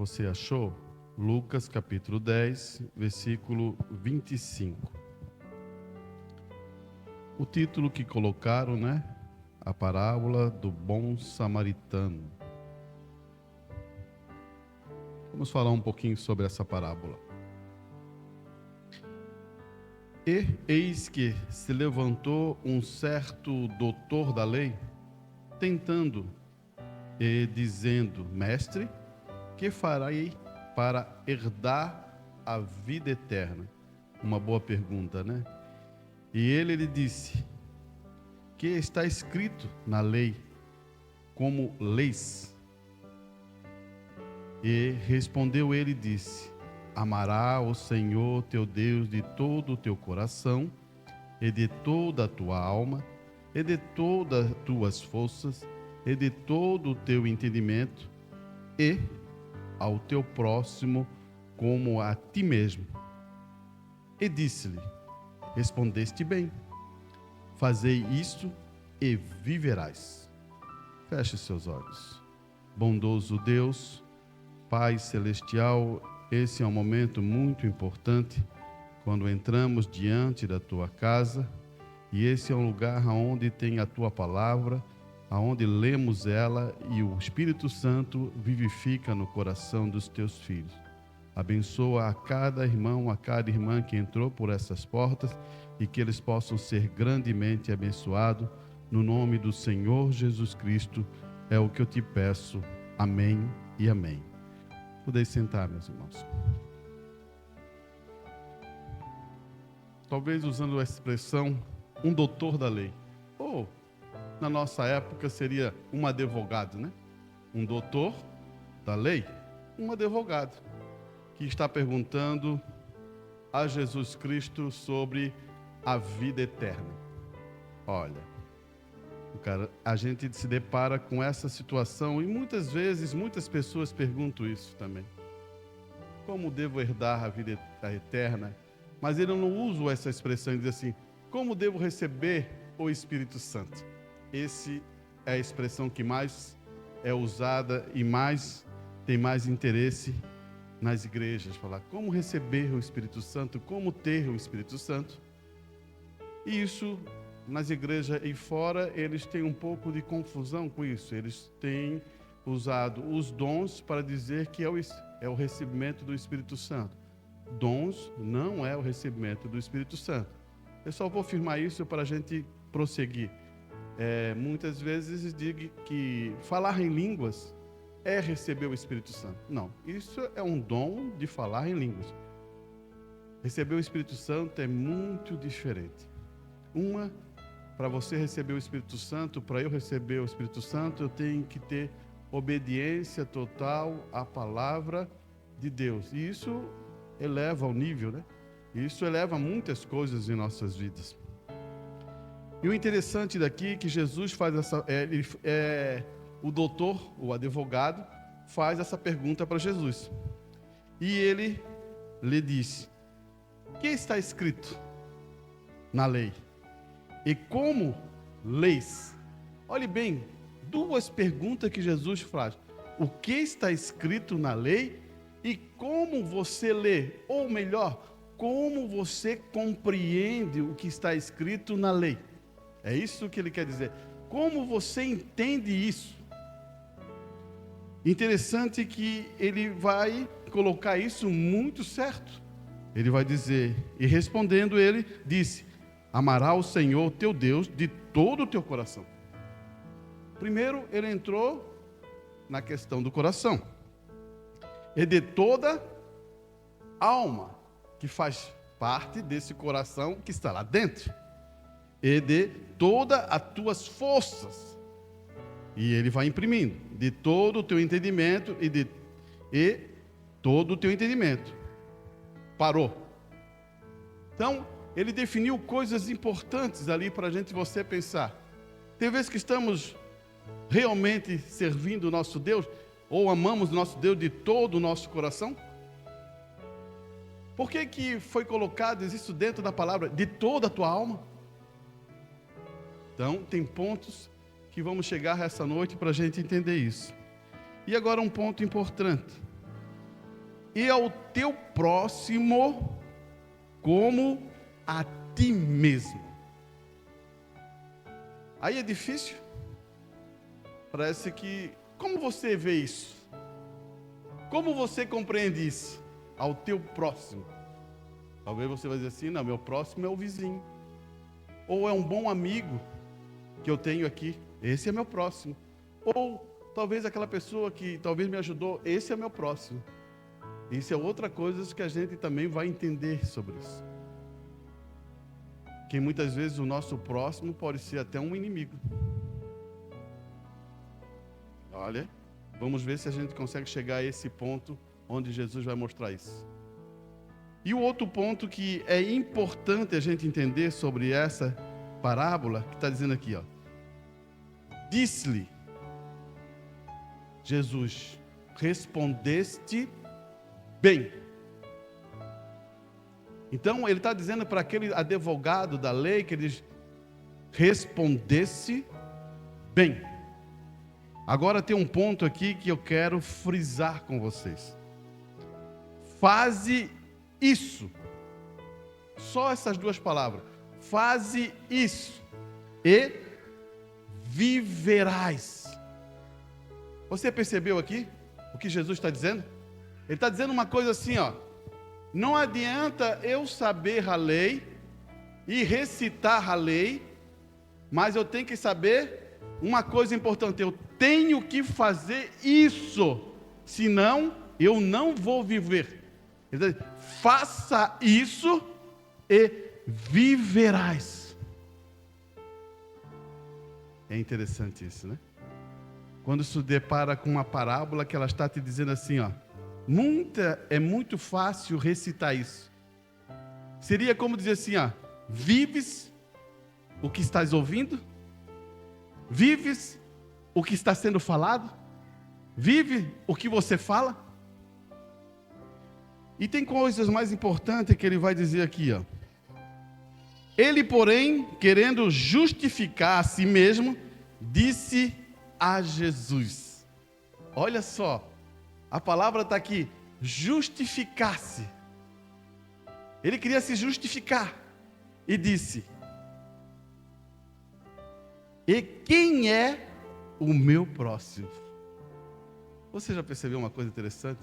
você achou? Lucas capítulo 10, versículo 25. O título que colocaram, né? A parábola do bom samaritano. Vamos falar um pouquinho sobre essa parábola. E eis que se levantou um certo doutor da lei, tentando e dizendo: Mestre, que farei para herdar a vida eterna? Uma boa pergunta, né? E ele lhe disse: que está escrito na lei, como leis? E respondeu ele e disse: amará o Senhor teu Deus de todo o teu coração, e de toda a tua alma, e de todas as tuas forças, e de todo o teu entendimento, e ao teu próximo como a ti mesmo. E disse-lhe: respondeste bem, fazei isto e viverás. Feche seus olhos. Bondoso Deus, Pai Celestial, esse é um momento muito importante quando entramos diante da Tua casa, e esse é um lugar onde tem a Tua palavra, aonde lemos ela e o Espírito Santo vivifica no coração dos Teus filhos. Abençoa a cada irmão, a cada irmã que entrou por essas portas, e que eles possam ser grandemente abençoados, no nome do Senhor Jesus Cristo, é o que eu te peço. Amém e amém. Podem sentar, meus irmãos. Talvez usando a expressão, um doutor da lei. Ou, na nossa época, seria um advogado, né? Um doutor da lei, um advogado, que está perguntando a Jesus Cristo sobre a vida eterna. Olha, a gente se depara com essa situação e muitas vezes, muitas pessoas perguntam isso também. Como devo herdar a vida eterna? Mas ele não usa essa expressão e diz assim: como devo receber o Espírito Santo? Essa é a expressão que mais é usada e tem mais interesse nas igrejas. Falar como receber o Espírito Santo, como ter o Espírito Santo. E isso, nas igrejas e fora, eles têm um pouco de confusão com isso. Eles têm usado os dons para dizer que é o recebimento do Espírito Santo. Dons não é o recebimento do Espírito Santo. Eu só vou afirmar isso para a gente prosseguir. Muitas vezes digo que falar em línguas é receber o Espírito Santo. Não, isso é um dom de falar em línguas. Receber o Espírito Santo é muito diferente. Para você receber o Espírito Santo, para eu receber o Espírito Santo, eu tenho que ter obediência total à palavra de Deus. E isso eleva o nível, né? Isso eleva muitas coisas em nossas vidas. E o interessante daqui é que Jesus faz o doutor, o advogado, faz essa pergunta para Jesus. E ele lhe diz: o que está escrito na lei? E como leis? Olhe bem, duas perguntas que Jesus faz. O que está escrito na lei e como você lê? Ou melhor, como você compreende o que está escrito na lei? É isso que ele quer dizer. Como você entende isso? Interessante que ele vai colocar isso muito certo. Ele vai dizer, e respondendo ele, disse: amará o Senhor teu Deus de todo o teu coração. Primeiro, ele entrou na questão do coração. E de toda alma, que faz parte desse coração que está lá dentro. E de todas as tuas forças. E ele vai imprimindo. De todo o teu entendimento e todo o teu entendimento. Parou. Então, ele definiu coisas importantes ali para você pensar. Tem vezes que estamos realmente servindo o nosso Deus, ou amamos o nosso Deus de todo o nosso coração? Por que foi colocado isso dentro da palavra, de toda a tua alma? Então, tem pontos que vamos chegar essa noite para a gente entender isso. E agora um ponto importante. e ao teu próximo como a ti mesmo. Aí é difícil? Parece que... Como você vê isso? Como você compreende isso? Ao teu próximo. Talvez você vai dizer assim, não, meu próximo é o vizinho. Ou é um bom amigo que eu tenho aqui. Esse é meu próximo. Ou talvez aquela pessoa que talvez me ajudou. Esse é meu próximo. Isso é outra coisa que a gente também vai entender sobre isso. Que muitas vezes o nosso próximo pode ser até um inimigo. Olha, vamos ver se a gente consegue chegar a esse ponto onde Jesus vai mostrar isso. E o outro ponto que é importante a gente entender sobre essa parábola, que está dizendo aqui, ó. Disse-lhe Jesus, respondeste bem. Então ele está dizendo para aquele advogado da lei que ele respondesse bem. Agora tem um ponto aqui que eu quero frisar com vocês. Faze isso. Só essas duas palavras. Faze isso e viverás. Você percebeu aqui o que Jesus está dizendo? Ele está dizendo uma coisa assim, ó. Não adianta eu saber a lei e recitar a lei, mas eu tenho que saber uma coisa importante. Eu tenho que fazer isso, senão eu não vou viver. Ele diz, faça isso e viverás. É interessante isso, né? Quando se depara com uma parábola que ela está te dizendo assim, ó. É muito fácil recitar isso. Seria como dizer assim, ó. Vives o que estás ouvindo? Vives o que está sendo falado? Vive o que você fala? E tem coisas mais importantes que ele vai dizer aqui, ó. Ele, porém, querendo justificar a si mesmo, disse a Jesus. Olha só, a palavra está aqui, justificar-se. Ele queria se justificar e disse: e quem é o meu próximo? Você já percebeu uma coisa interessante?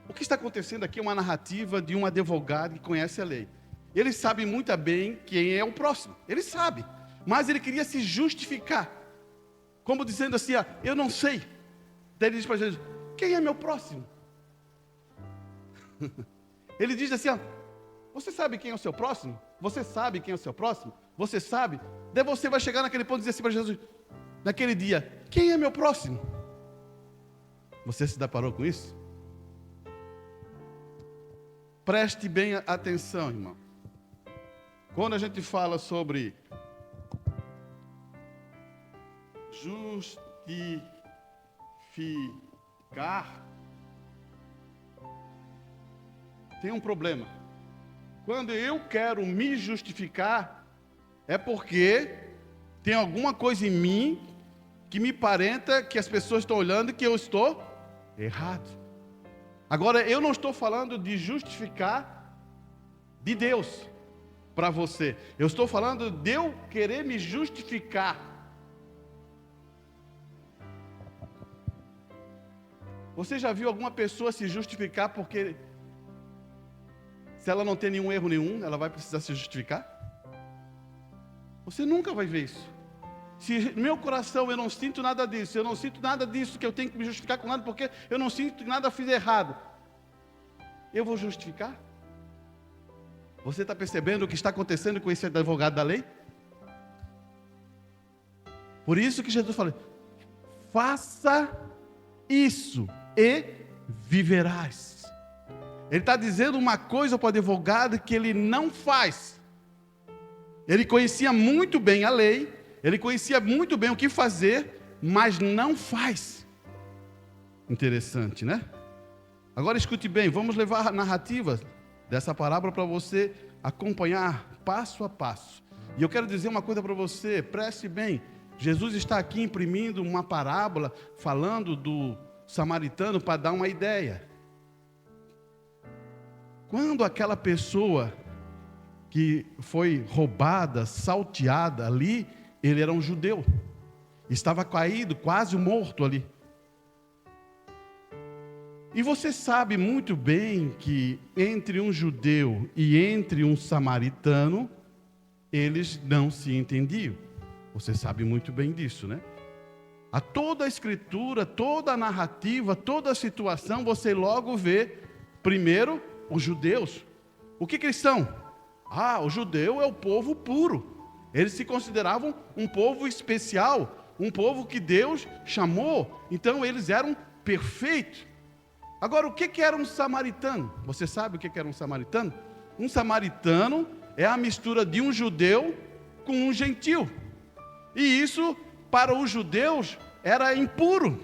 O que está acontecendo aqui é uma narrativa de um advogado que conhece a lei. Ele sabe muito bem quem é o próximo. Ele sabe. Mas ele queria se justificar. Como dizendo assim, ó, eu não sei. Daí ele diz para Jesus, quem é meu próximo? Ele diz assim, ó, você sabe quem é o seu próximo? Você sabe quem é o seu próximo? Você sabe? Daí você vai chegar naquele ponto e dizer assim para Jesus, naquele dia, quem é meu próximo? Você se deparou com isso? Preste bem atenção, irmão. Quando a gente fala sobre justificar, tem um problema. Quando eu quero me justificar, é porque tem alguma coisa em mim que me aparenta que as pessoas estão olhando que eu estou errado. Agora, eu não estou falando de justificar de Deus para você. Eu estou falando de eu querer me justificar. Você já viu alguma pessoa se justificar porque se ela não tem nenhum erro nenhum, ela vai precisar se justificar? Você nunca vai ver isso. Se no meu coração eu não sinto nada disso, eu não sinto nada disso que eu tenho que me justificar com nada, porque eu não sinto que nada fiz errado, eu vou justificar? Você está percebendo o que está acontecendo com esse advogado da lei? Por isso que Jesus fala, faça isso e viverás. Ele está dizendo uma coisa para o advogado que ele não faz. Ele conhecia muito bem a lei, ele conhecia muito bem o que fazer, mas não faz. Interessante, né? Agora escute bem, vamos levar a narrativa dessa parábola para você acompanhar passo a passo. E eu quero dizer uma coisa para você, preste bem. Jesus está aqui imprimindo uma parábola, falando do samaritano para dar uma ideia. Quando aquela pessoa que foi roubada, salteada ali, ele era um judeu. Estava caído, quase morto ali. E você sabe muito bem que entre um judeu e entre um samaritano, eles não se entendiam. Você sabe muito bem disso, né? A toda a escritura, toda a narrativa, toda a situação, você logo vê, primeiro, os judeus. O que eles são? O judeu é o povo puro. Eles se consideravam um povo especial, um povo que Deus chamou. Então eles eram perfeitos. Agora, o que era um samaritano? Você sabe o que era um samaritano? Um samaritano é a mistura de um judeu com um gentil. E isso, para os judeus, era impuro.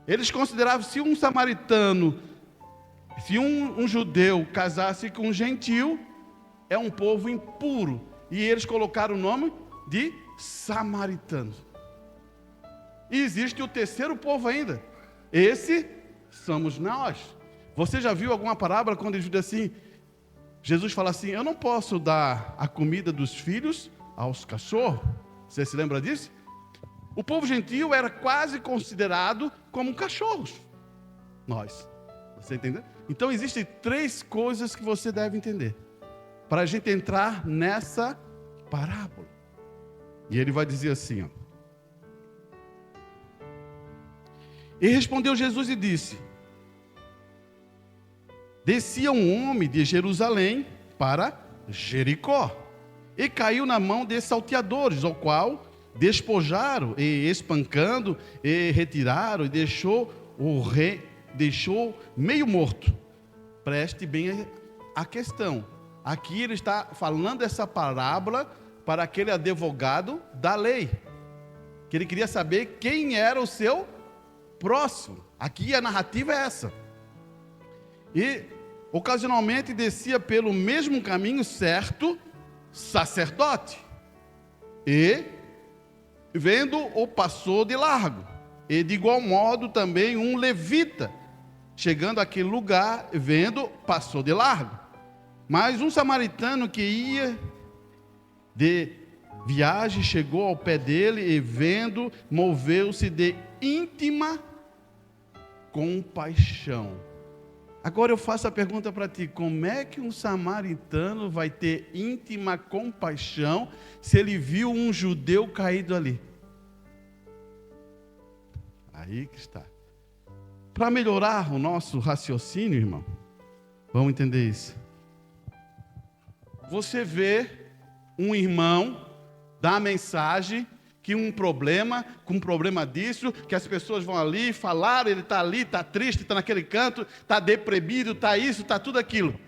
Eles consideravam, se um samaritano, se um judeu casasse com um gentil, é um povo impuro. E eles colocaram o nome de samaritanos. E existe o terceiro povo ainda. Esse somos nós. Você já viu alguma parábola quando ele diz assim, Jesus fala assim, eu não posso dar a comida dos filhos aos cachorros? Você se lembra disso? O povo gentil era quase considerado como cachorros. Nós. Você entendeu? Então existem 3 coisas que você deve entender para a gente entrar nessa parábola. E ele vai dizer assim, ó. E respondeu Jesus e disse: descia um homem de Jerusalém para Jericó, e caiu na mão de salteadores, ao qual despojaram, e espancando, e retiraram, e deixou meio morto. Preste bem a questão. Aqui ele está falando essa parábola para aquele advogado da lei, que ele queria saber quem era o seu próximo. Aqui a narrativa é essa. E ocasionalmente descia pelo mesmo caminho certo sacerdote, e vendo-o passou de largo, e de igual modo também um levita, chegando àquele lugar, vendo, passou de largo. Mas um samaritano que ia de viagem chegou ao pé dele e vendo, moveu-se de íntima compaixão. Agora eu faço a pergunta para ti, como é que um samaritano vai ter íntima compaixão se ele viu um judeu caído ali? Aí que está. Para melhorar o nosso raciocínio, irmão, vamos entender isso. Você vê um irmão dar a mensagem que com um problema disso, que as pessoas vão ali falar, ele está ali, está triste, está naquele canto, está deprimido, está isso, está tudo aquilo.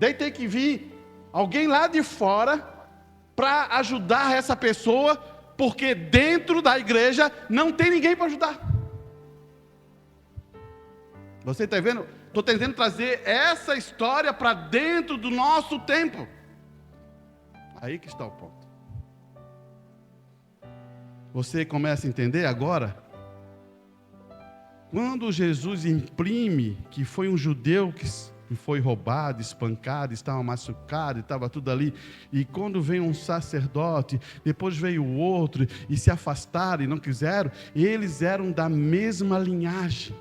Daí tem que vir alguém lá de fora para ajudar essa pessoa, porque dentro da igreja não tem ninguém para ajudar. Você está vendo? Estou tentando trazer essa história para dentro do nosso tempo. Aí que está o ponto. Você começa a entender agora? Quando Jesus imprime que foi um judeu que foi roubado, espancado, estava machucado, estava tudo ali, e quando vem um sacerdote, depois veio o outro, e se afastaram e não quiseram, e eles eram da mesma linhagem,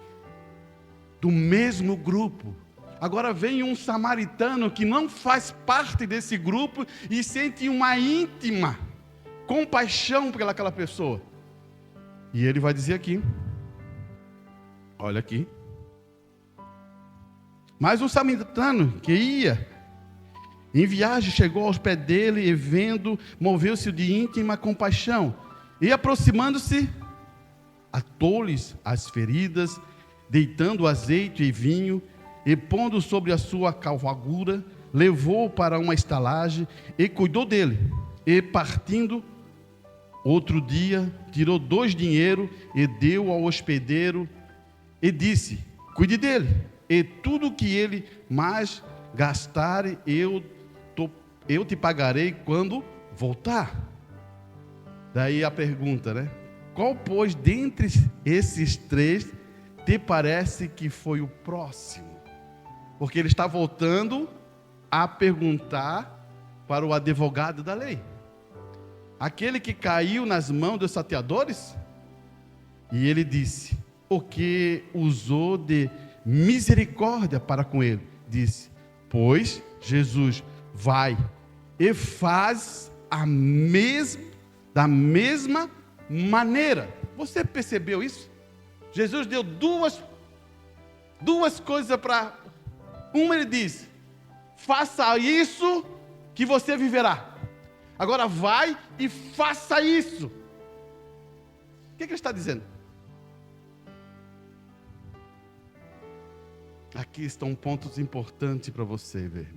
do mesmo grupo. Agora vem um samaritano que não faz parte desse grupo e sente uma íntima compaixão por aquela pessoa. E ele vai dizer aqui, olha aqui. Mas um samaritano que ia em viagem chegou aos pés dele e vendo, moveu-se de íntima compaixão. E aproximando-se, atou-lhes as feridas, deitando azeite e vinho, e pondo sobre a sua cavalgura, levou-o para uma estalagem e cuidou dele. E partindo outro dia, tirou 2 dinheiros e deu ao hospedeiro e disse: cuide dele, e tudo que ele mais gastar eu te pagarei quando voltar. Daí a pergunta, né? Qual, pois, dentre esses 3 te parece que foi o próximo? Porque ele está voltando a perguntar para o advogado da lei. Aquele que caiu nas mãos dos salteadores. E ele disse, porque usou de misericórdia para com ele. Disse, pois Jesus vai e faz da mesma maneira. Você percebeu isso? Jesus deu duas coisas para... Uma ele diz, faça isso que você viverá. Agora vai e faça isso. O que ele está dizendo? Aqui estão pontos importantes para você ver.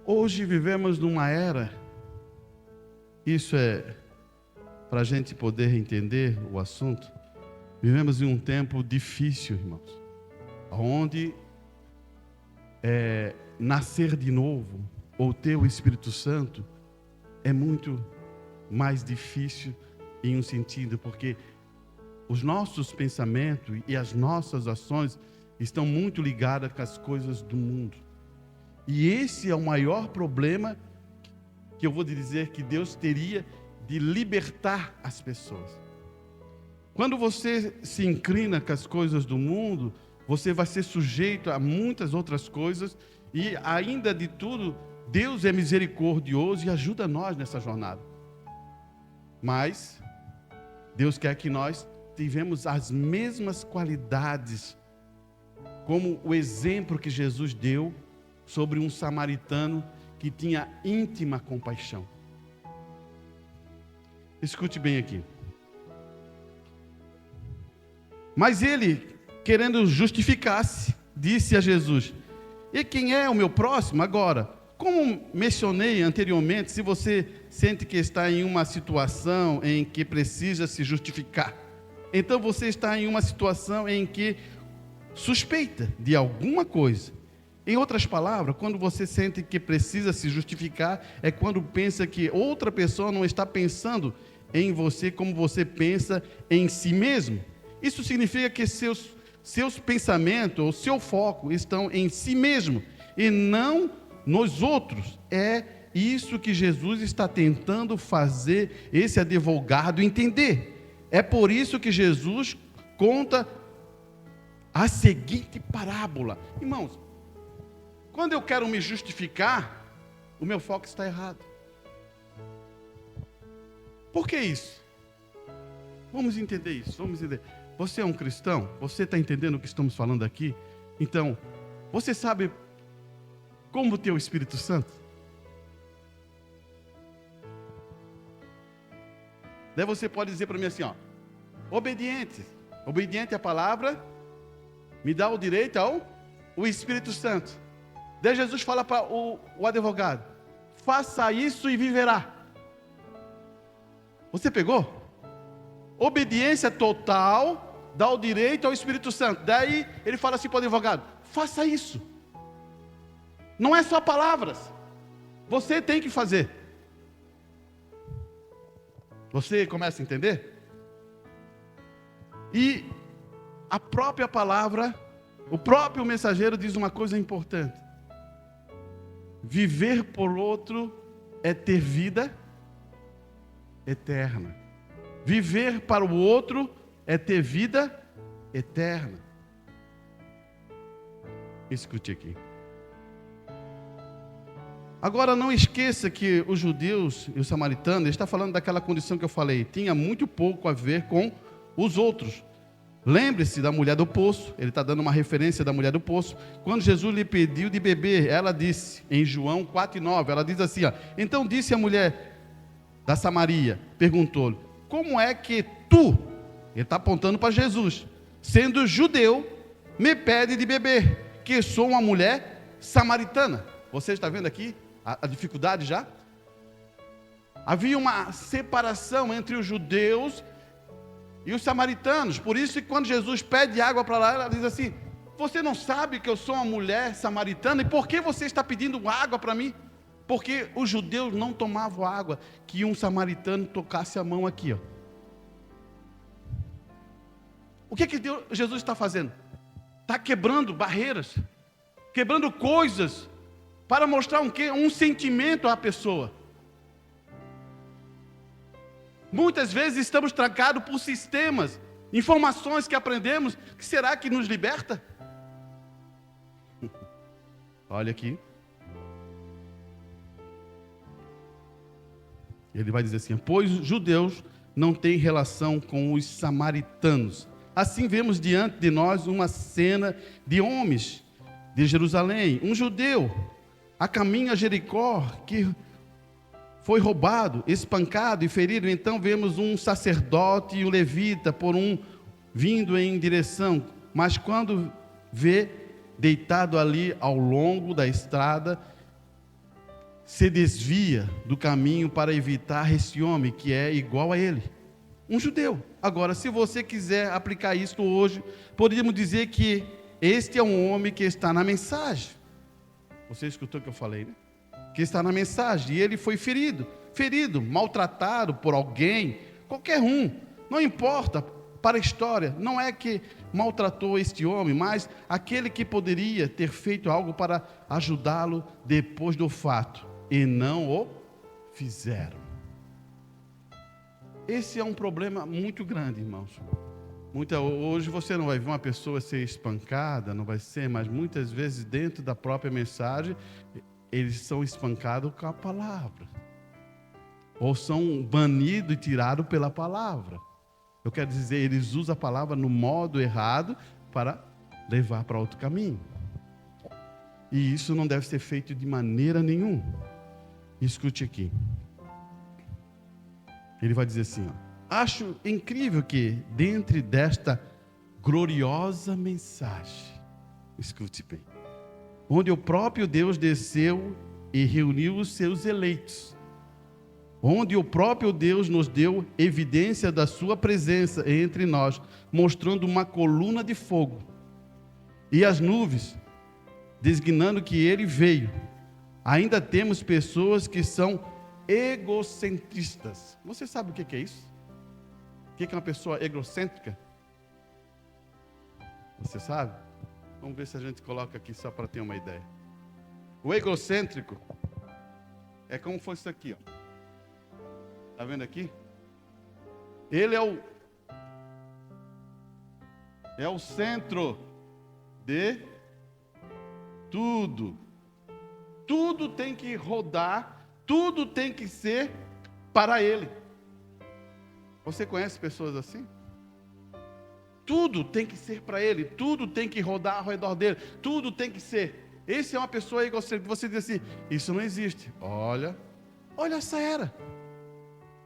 Hoje vivemos numa era, isso é para a gente poder entender o assunto, vivemos em um tempo difícil, irmãos, onde nascer de novo, ou ter o Espírito Santo, é muito mais difícil em um sentido, porque os nossos pensamentos e as nossas ações estão muito ligadas com as coisas do mundo. E esse é o maior problema que eu vou dizer que Deus teria de libertar as pessoas. Quando você se inclina com as coisas do mundo, você vai ser sujeito a muitas outras coisas e ainda de tudo, Deus é misericordioso e ajuda nós nessa jornada. Mas Deus quer que nós tivemos as mesmas qualidades, como o exemplo que Jesus deu sobre um samaritano que tinha íntima compaixão. Escute bem aqui. Mas ele, querendo justificar-se, disse a Jesus, e quem é o meu próximo agora? Como mencionei anteriormente, se você sente que está em uma situação em que precisa se justificar, então você está em uma situação em que suspeita de alguma coisa. Em outras palavras, quando você sente que precisa se justificar, é quando pensa que outra pessoa não está pensando em você como você pensa em si mesmo. Isso significa que seus pensamentos, ou seu foco estão em si mesmo e não nos outros. É isso que Jesus está tentando fazer esse advogado entender. É por isso que Jesus conta a seguinte parábola. Irmãos, quando eu quero me justificar, o meu foco está errado. Por que isso? Vamos entender isso, vamos entender. Você é um cristão? Você está entendendo o que estamos falando aqui? Então, você sabe como ter o Espírito Santo? Daí você pode dizer para mim assim, ó, obediente. Obediente à palavra, me dá o direito ao Espírito Santo. Daí Jesus fala para o advogado, faça isso e viverá. Você pegou? Obediência total dá o direito ao Espírito Santo. Daí ele fala assim para o advogado, faça isso. Não é só palavras, você tem que fazer. Você começa a entender? E a própria palavra, o próprio mensageiro diz uma coisa importante. Viver por outro é ter vida eterna. Viver para o outro é ter vida eterna. Escute aqui. Agora não esqueça que os judeus e os samaritanos, ele está falando daquela condição que eu falei, tinha muito pouco a ver com os outros. Lembre-se da mulher do poço, ele está dando uma referência da mulher do poço. Quando Jesus lhe pediu de beber, ela disse, em João 4:9, ela diz assim, ó, então disse a mulher da Samaria, perguntou-lhe, como é que tu, ele está apontando para Jesus, sendo judeu, me pede de beber, que sou uma mulher samaritana? Você está vendo aqui a dificuldade já? Havia uma separação entre os judeus e os samaritanos. Por isso que quando Jesus pede água para lá, ela diz assim, você não sabe que eu sou uma mulher samaritana? E por que você está pedindo água para mim? Porque os judeus não tomavam água que um samaritano tocasse a mão aqui, ó. O que Jesus está fazendo? está quebrando barreiras, quebrando coisas, para mostrar um sentimento à pessoa. Muitas vezes estamos trancados por sistemas, informações que aprendemos, que será que nos liberta? Olha aqui. Ele vai dizer assim: pois os judeus não têm relação com os samaritanos. Assim vemos diante de nós uma cena de homens de Jerusalém. Um judeu a caminho a Jericó, que foi roubado, espancado e ferido. Então vemos um sacerdote e um levita vindo em direção. Mas quando vê deitado ali ao longo da estrada, se desvia do caminho para evitar esse homem que é igual a ele, um judeu. Agora, se você quiser aplicar isso hoje, poderíamos dizer que este é um homem que está na mensagem. Você escutou o que eu falei, né? Que está na mensagem, e ele foi ferido, maltratado por alguém, qualquer um, não importa, para a história, não é que maltratou este homem, mas aquele que poderia ter feito algo para ajudá-lo depois do fato, e não o fizeram. Esse é um problema muito grande, irmãos. Hoje você não vai ver uma pessoa ser espancada, não vai ser, mas muitas vezes dentro da própria mensagem, eles são espancados com a palavra, ou são banidos e tirados pela palavra. Eu quero dizer, eles usam a palavra no modo errado para levar para outro caminho. E isso não deve ser feito de maneira nenhuma. Escute aqui. Ele vai dizer assim, ó: acho incrível que, dentre desta gloriosa mensagem, escute bem, onde o próprio Deus desceu e reuniu os seus eleitos, onde o próprio Deus nos deu evidência da sua presença entre nós, mostrando uma coluna de fogo e as nuvens, designando que ele veio. Ainda temos pessoas que são egocentristas. Você sabe o que é isso? O que é uma pessoa egocêntrica? Você sabe? Vamos ver se a gente coloca aqui só para ter uma ideia. O egocêntrico é como fosse isso aqui, ó. Está vendo aqui? Ele é o centro de tudo. Tudo tem que rodar, tudo tem que ser para ele. Você conhece pessoas assim? Tudo tem que ser para ele, tudo tem que rodar ao redor dele, tudo tem que ser. Esse é uma pessoa egocêntrica. Você diz assim: isso não existe. Olha essa era.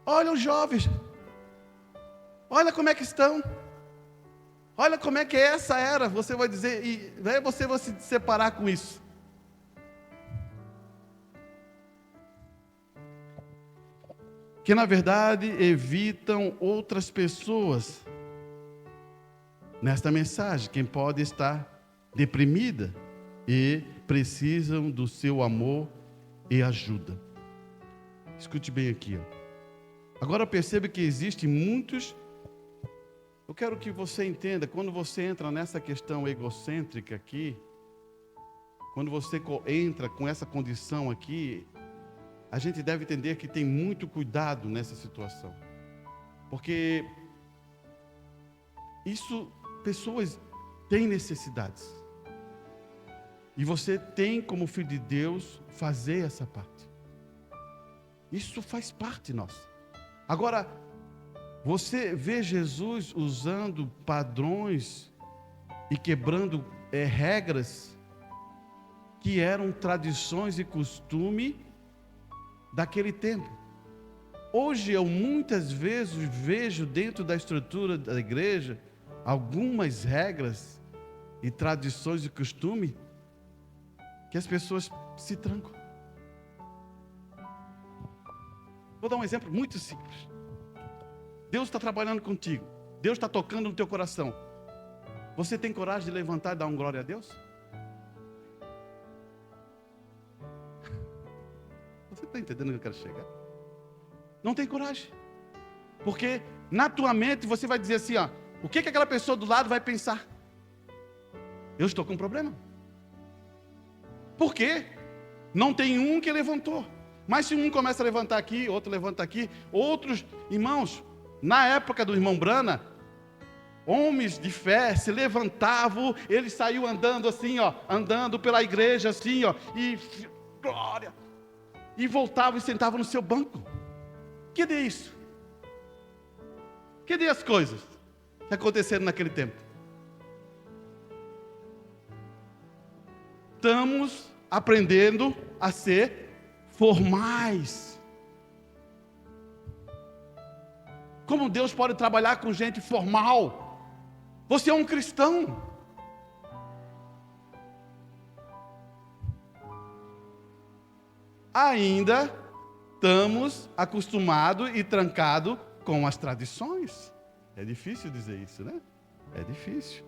Olha os jovens. Olha como é que estão. Olha como é que é essa era. Você vai dizer, e você vai se separar com isso. Que na verdade evitam outras pessoas. Nesta mensagem, quem pode estar deprimida e precisam do seu amor e ajuda. Escute bem aqui, ó. Agora perceba que existem muitos. Eu quero que você entenda, quando você entra nessa questão egocêntrica aqui, quando você entra com essa condição aqui, a gente deve entender que tem muito cuidado nessa situação. Porque pessoas têm necessidades. E você tem, como filho de Deus, fazer essa parte. Isso faz parte nossa. Agora, você vê Jesus usando padrões e quebrando regras que eram tradições e costume daquele tempo. Hoje eu muitas vezes vejo dentro da estrutura da igreja algumas regras e tradições e costume que as pessoas se trancam. Vou dar um exemplo muito simples. Deus está trabalhando contigo. Deus está tocando no teu coração. Você tem coragem de levantar e dar um glória a Deus? Você está entendendo onde eu quero chegar? Não tem coragem. Porque na tua mente você vai dizer assim, ó, o que aquela pessoa do lado vai pensar? eu estou com um problema. Por quê? Não tem um que levantou. Mas se um começa a levantar aqui, outro levanta aqui, outros, irmãos, na época do irmão Brana, homens de fé se levantavam, ele saiu andando assim, ó, andando pela igreja assim, ó, e glória, e voltava e sentava no seu banco. Cadê isso? Cadê as coisas que aconteceram naquele tempo? Estamos aprendendo a ser formais. Como Deus pode trabalhar com gente formal? Você é um cristão. Ainda estamos acostumados e trancados com as tradições. É difícil dizer isso, né? É difícil.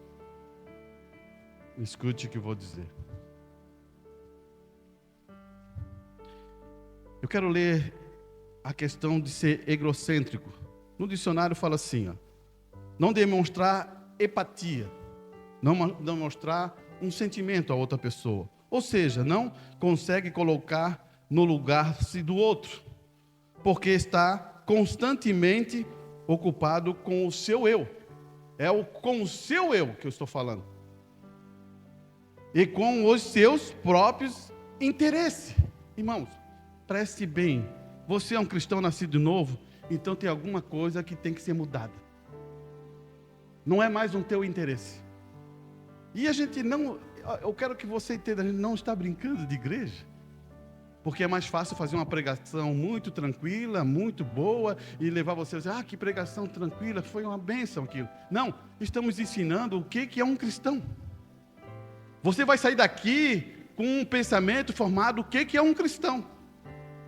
Escute o que eu vou dizer. Eu quero ler a questão de ser egocêntrico. No dicionário fala assim, ó, não demonstrar empatia, não demonstrar um sentimento a outra pessoa. Ou seja, não consegue colocar no lugar-se do outro, porque está constantemente ocupado com o seu eu. É com o seu eu que eu estou falando. E com os seus próprios interesses. Irmãos, preste bem, você é um cristão nascido de novo, então tem alguma coisa que tem que ser mudada. Não é mais um teu interesse. E a gente não, eu quero que você entenda, a gente não está brincando de igreja, porque é mais fácil fazer uma pregação muito tranquila, muito boa, e levar você a dizer, que pregação tranquila, foi uma bênção aquilo. Não, estamos ensinando o que é um cristão. Você vai sair daqui com um pensamento formado, o que é um cristão,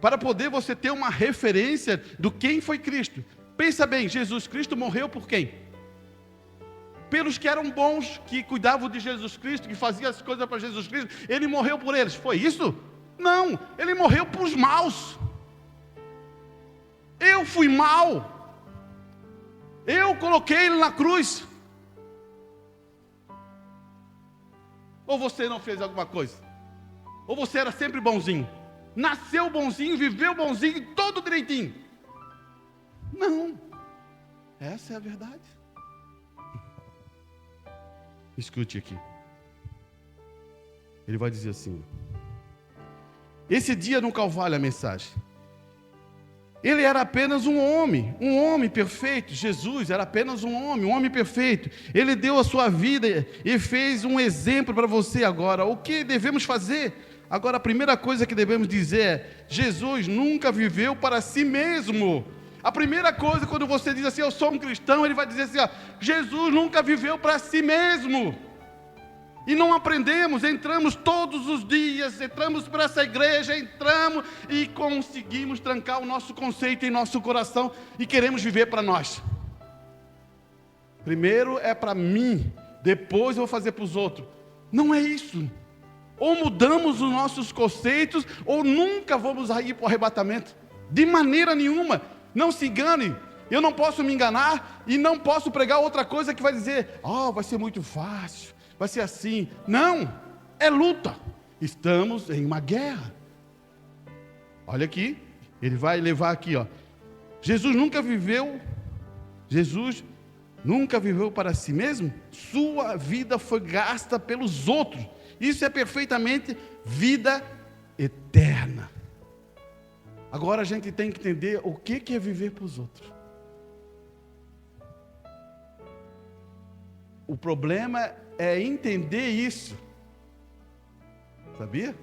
para poder você ter uma referência do quem foi Cristo. Pensa bem, Jesus Cristo morreu por quem? Pelos que eram bons, que cuidavam de Jesus Cristo, que faziam as coisas para Jesus Cristo, ele morreu por eles, foi isso? Não, ele morreu por os maus. Eu fui mau, eu coloquei ele na cruz. Ou você não fez alguma coisa? Ou você era sempre bonzinho? Nasceu bonzinho, viveu bonzinho, todo direitinho? Não, essa é a verdade. Escute aqui. Ele vai dizer assim: esse dia no Calvário, a mensagem, ele era apenas um homem perfeito. Jesus era apenas um homem perfeito. Ele deu a sua vida e fez um exemplo para você agora. O que devemos fazer? Agora, a primeira coisa que devemos dizer é: Jesus nunca viveu para si mesmo. A primeira coisa, quando você diz assim, eu sou um cristão, ele vai dizer assim, Jesus nunca viveu para si mesmo. E não aprendemos, entramos todos os dias, entramos para essa igreja, entramos e conseguimos trancar o nosso conceito em nosso coração e queremos viver para nós. Primeiro é para mim, depois eu vou fazer para os outros. Não é isso. Ou mudamos os nossos conceitos, ou nunca vamos ir para o arrebatamento. De maneira nenhuma. Não se engane. Eu não posso me enganar e não posso pregar outra coisa que vai dizer, vai ser muito fácil, vai ser assim. Não, é luta. Estamos em uma guerra. Olha aqui, ele vai levar aqui, Jesus nunca viveu para si mesmo. Sua vida foi gasta pelos outros. Isso é perfeitamente vida eterna. Agora a gente tem que entender o que é viver para os outros. O problema é entender isso. Sabia?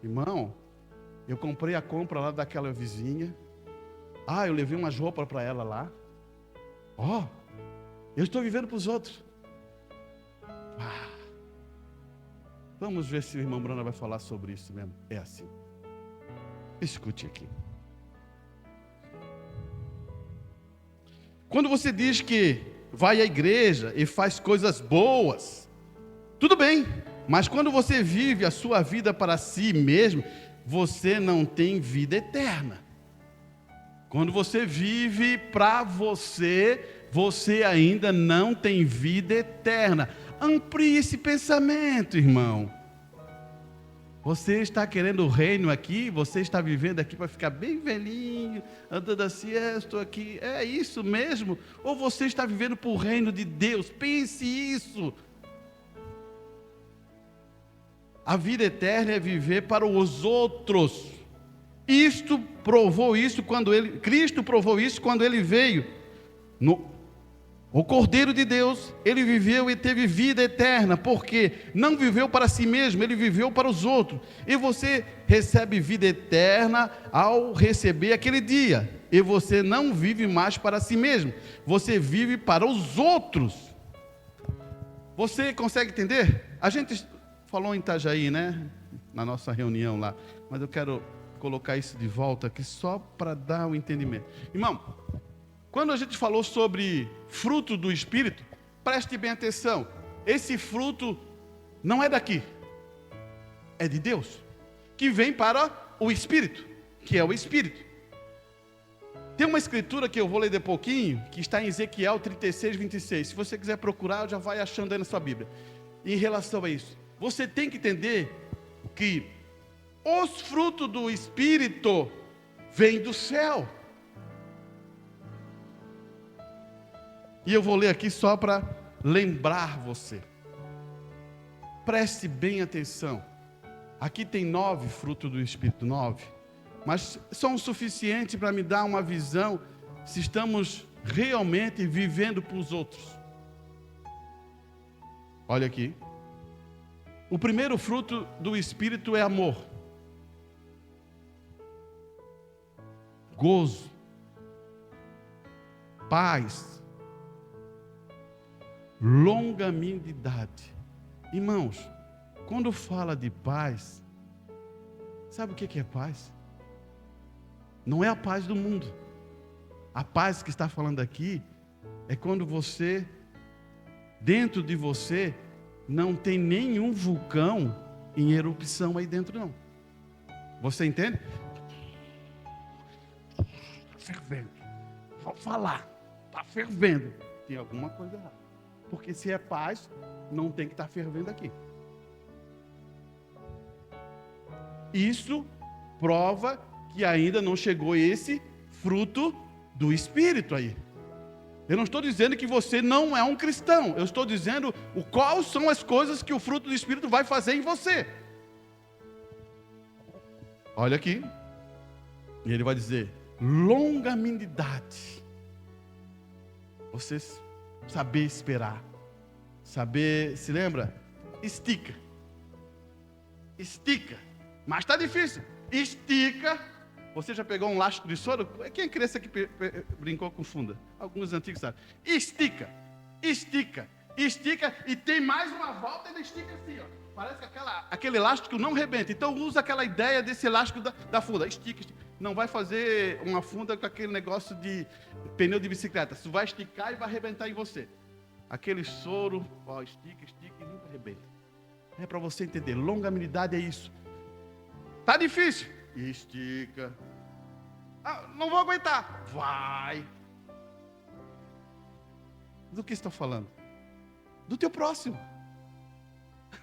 Irmão, eu comprei a compra lá daquela vizinha. Eu levei umas roupas para ela lá. Eu estou vivendo para os outros. Vamos ver se o irmão Brana vai falar sobre isso mesmo. É assim. Escute aqui. Quando você diz que vai à igreja e faz coisas boas, tudo bem, mas quando você vive a sua vida para si mesmo, você não tem vida eterna. Quando você vive para você, você ainda não tem vida eterna. Amplie esse pensamento, irmão. Você está querendo o reino aqui, você está vivendo aqui para ficar bem velhinho, andando assim, estou aqui, é isso mesmo? Ou você está vivendo para o reino de Deus? Pense isso. A vida eterna é viver para os outros. Cristo provou isso quando ele veio. O Cordeiro de Deus, ele viveu e teve vida eterna, porque não viveu para si mesmo, ele viveu para os outros. E você recebe vida eterna ao receber aquele dia. E você não vive mais para si mesmo, você vive para os outros. Você consegue entender? A gente falou em Itajaí, né? Na nossa reunião lá, mas eu quero colocar isso de volta aqui só para dar o entendimento. Irmão, quando a gente falou sobre fruto do Espírito, preste bem atenção, esse fruto não é daqui, é de Deus, que vem para o Espírito, que é o Espírito. Tem uma escritura que eu vou ler de pouquinho, que está em Ezequiel 36, 26, se você quiser procurar, já vai achando aí na sua Bíblia. Em relação a isso, você tem que entender que os frutos do Espírito vêm do céu. E eu vou ler aqui só para lembrar você. Preste bem atenção. Aqui tem 9 frutos do Espírito, 9. Mas são o suficiente para me dar uma visão se estamos realmente vivendo para os outros. Olha aqui. O primeiro fruto do Espírito é amor, gozo, paz, longanimidade. Irmãos, quando fala de paz, sabe o que é paz? Não é a paz do mundo. A paz que está falando aqui é quando você, dentro de você, não tem nenhum vulcão em erupção aí dentro, não. Você entende? Está fervendo. Vou falar. Está fervendo. Tem alguma coisa errada. Porque se é paz, não tem que estar fervendo aqui. Isso prova que ainda não chegou esse fruto do Espírito aí. Eu não estou dizendo que você não é um cristão. Eu estou dizendo quais são as coisas que o fruto do Espírito vai fazer em você. Olha aqui. E ele vai dizer, longanimidade. Você saber esperar. Saber, se lembra? Estica. Estica. Mas está difícil. Estica. Você já pegou um lastro de soro? Quem é criança que brincou com funda? Alguns antigos sabem. Estica. Estica. Estica. E tem mais uma volta e ele estica assim, ó. Parece que aquele elástico não rebenta. Então usa aquela ideia desse elástico da funda. Estica, estica. Não vai fazer uma funda com aquele negócio de pneu de bicicleta. Você vai esticar e vai arrebentar em você. Aquele soro, ó, estica, estica e nunca arrebenta. É para você entender. Longanimidade é isso. Tá difícil. Estica. Não vou aguentar. Vai. Do que estou falando? Do teu próximo.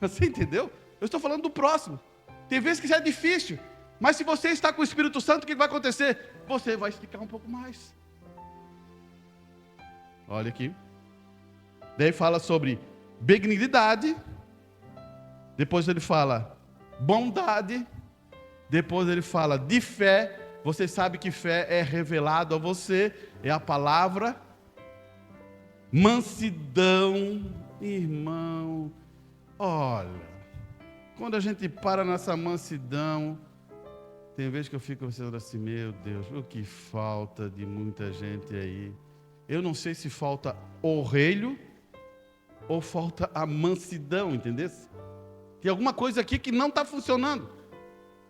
Você entendeu? Eu estou falando do próximo. Tem vezes que já é difícil. Mas se você está com o Espírito Santo, o que vai acontecer? Você vai esticar um pouco mais. Olha aqui. Daí fala sobre benignidade. Depois ele fala bondade. Depois ele fala de fé. Você sabe que fé é revelado a você. É a palavra. Mansidão. Irmão. Olha. Quando a gente para nessa mansidão, tem vezes que eu fico pensando assim, meu Deus, o que falta de muita gente aí. Eu não sei se falta orelho ou falta a mansidão, entendeu? Tem alguma coisa aqui que não está funcionando.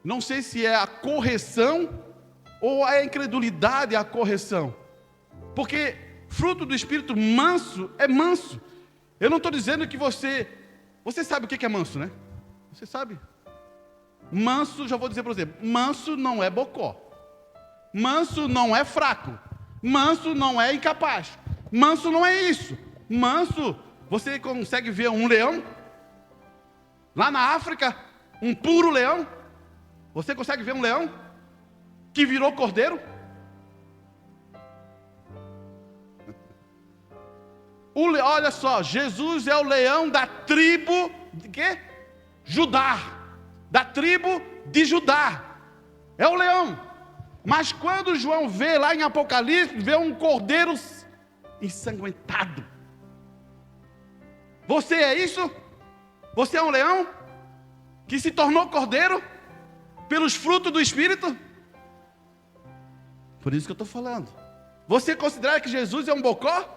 Não sei se é a correção ou a incredulidade a correção. Porque fruto do Espírito manso é manso. Eu não estou dizendo que você sabe o que é manso, né? Você sabe? Manso, já vou dizer para você, manso não é bocó. Manso não é fraco. Manso não é incapaz. Manso não é isso. Manso, você consegue ver um leão? Lá na África, um puro leão? Você consegue ver um leão que virou cordeiro? Olha só, Jesus é o leão da tribo de quê? Judá. Da tribo de Judá. É o leão. Mas quando João vê lá em Apocalipse, vê um cordeiro ensanguentado. Você é isso? Você é um leão que se tornou cordeiro pelos frutos do Espírito? Por isso que eu estou falando. Você considera que Jesus é um bocó?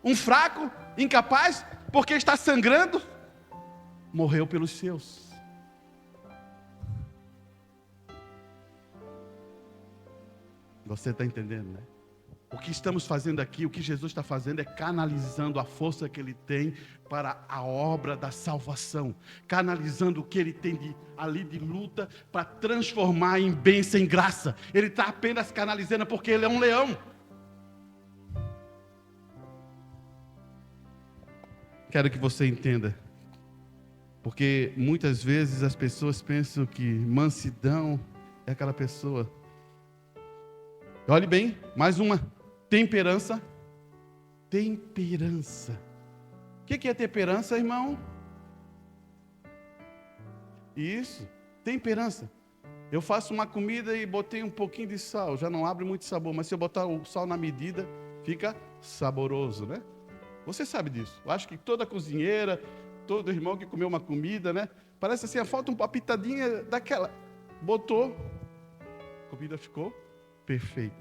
Um fraco? Incapaz? Porque está sangrando? Morreu pelos seus. Você está entendendo, né? O que estamos fazendo aqui, o que Jesus está fazendo é canalizando a força que Ele tem para a obra da salvação. Canalizando o que Ele tem ali de luta para transformar em bênção, em graça. Ele está apenas canalizando porque Ele é um leão. Quero que você entenda. Porque muitas vezes as pessoas pensam que mansidão é aquela pessoa. Olhe bem, mais uma. Temperança. Temperança. O que é temperança, irmão? Isso, temperança. Eu faço uma comida e botei um pouquinho de sal, já não abre muito sabor, mas se eu botar o sal na medida, fica saboroso, né? Você sabe disso. Eu acho que toda cozinheira, todo irmão que comeu uma comida, né? Parece assim, falta uma pitadinha daquela. Botou, a comida ficou perfeita.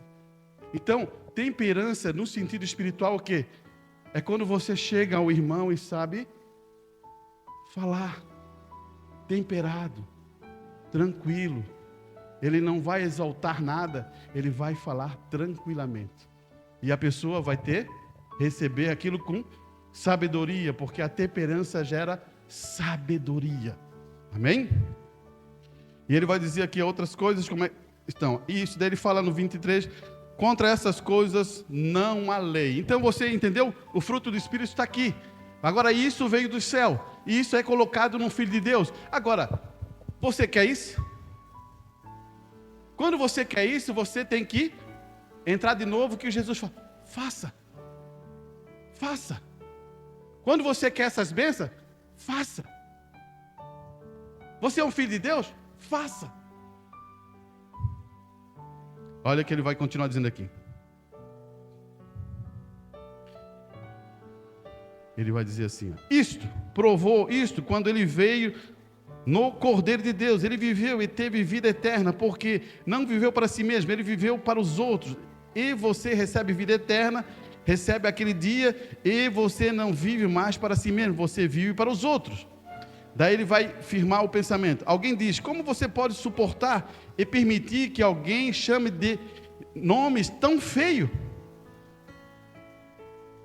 Então, temperança no sentido espiritual, o quê? É quando você chega ao irmão e sabe falar, temperado, tranquilo. Ele não vai exaltar nada, ele vai falar tranquilamente. E a pessoa vai receber aquilo com sabedoria, porque a temperança gera sabedoria. Amém? E ele vai dizer aqui outras coisas, como estão. E isso daí ele fala no 23, contra essas coisas não há lei. Então você entendeu? O fruto do Espírito está aqui. Agora isso veio do céu. E isso é colocado no Filho de Deus. Agora, você quer isso? Quando você quer isso, você tem que entrar de novo, que Jesus fala, faça. Faça. Quando você quer essas bênçãos, faça. Você é um filho de Deus? Faça. Olha o que ele vai continuar dizendo aqui. Ele vai dizer assim, provou isto, quando ele veio no Cordeiro de Deus, ele viveu e teve vida eterna, porque não viveu para si mesmo, ele viveu para os outros. E você recebe vida eterna, recebe aquele dia, e você não vive mais para si mesmo, você vive para os outros. Daí ele vai firmar o pensamento. Alguém diz, como você pode suportar e permitir que alguém chame de nomes tão feios?